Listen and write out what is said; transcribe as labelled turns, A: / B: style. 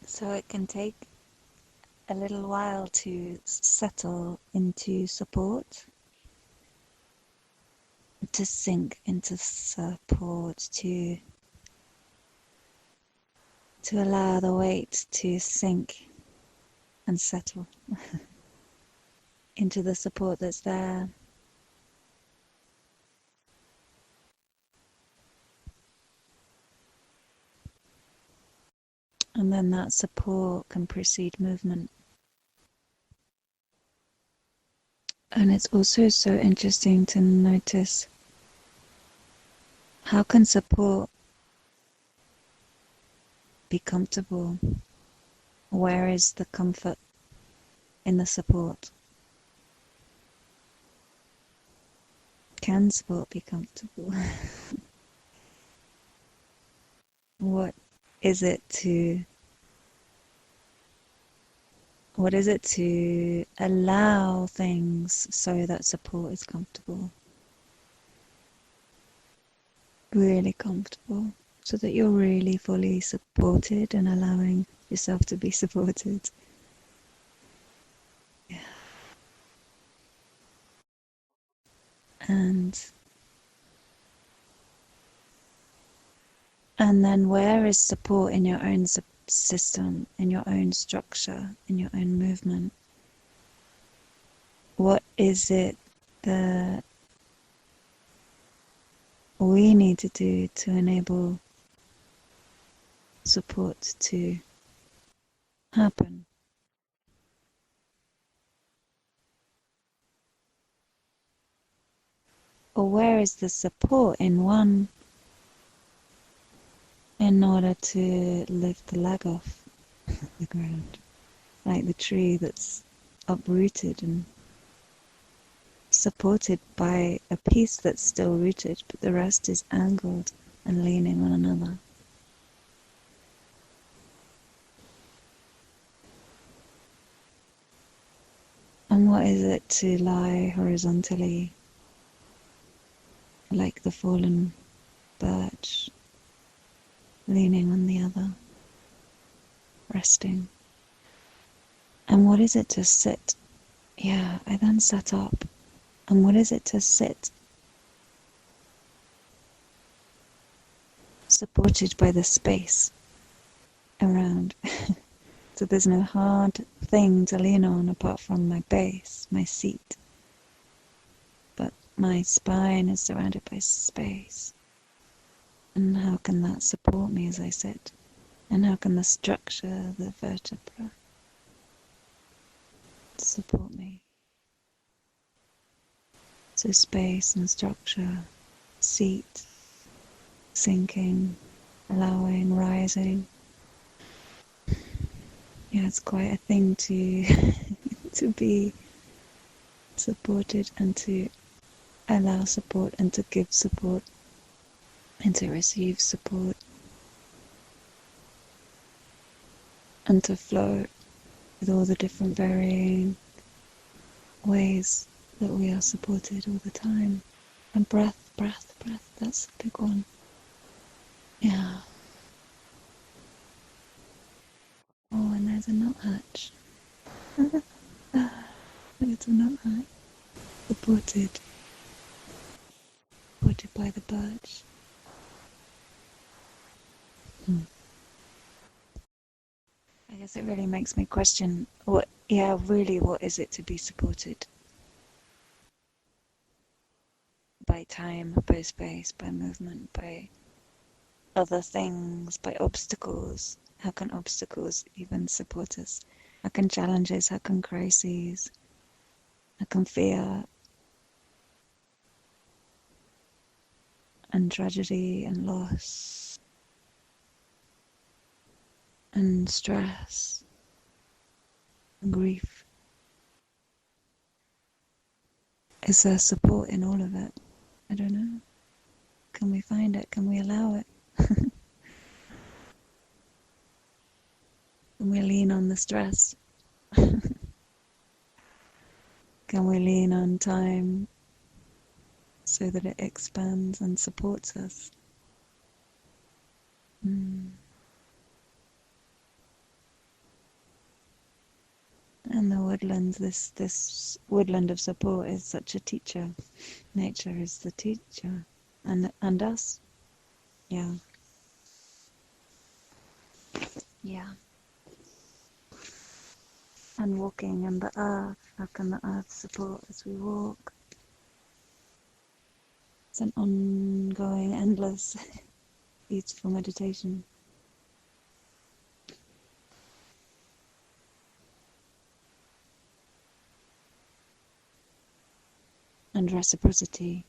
A: So it can take a little while to settle into support, to sink into support, to allow the weight to sink and settle into the support that's there. And then that support can precede movement. And it's also so interesting to notice, how can support be comfortable? Where is the comfort in the support? Can support be comfortable? What is it to allow things so that support is comfortable? Really comfortable, so that you're really fully supported and allowing yourself to be supported. Yeah. And then where is support in your own system, in your own structure, in your own movement? What is it that we need to do to enable support to happen? Or where is the support in one in order to lift the leg off the ground? Like the tree that's uprooted and supported by a piece that's still rooted, but the rest is angled and leaning on another. And what is it to lie horizontally, like the fallen birch, leaning on the other, resting? And what is it to sit? Yeah, I then sat up. And what is it to sit, supported by the space around? So there's no hard thing to lean on apart from my base, my seat. But my spine is surrounded by space. And how can that support me as I sit? And how can the structure, the vertebra, support me? So space and structure, seat, sinking, allowing, rising. Yeah, it's quite a thing to to be supported and to allow support and to give support and to receive support and to flow with all the different varying ways that we are supported all the time. And breath, breath, breath, that's a big one. Yeah. Oh, and there's a nuthatch. There's a nuthatch. Supported. Supported by the birch. I guess it really makes me question what is it to be supported? By time, by space, by movement, by other things, by obstacles. How can obstacles even support us? How can challenges, how can crises, how can fear and tragedy and loss and stress and grief? Is there support in all of it? I don't know. Can we find it? Can we allow it? Can we lean on the stress? Can we lean on time so that it expands and supports us? woodlands, this woodland of support is such a teacher. Nature is the teacher, and us. Yeah. Yeah. And walking and the earth. How can the earth support as we walk? It's an ongoing, endless, beautiful meditation. And reciprocity.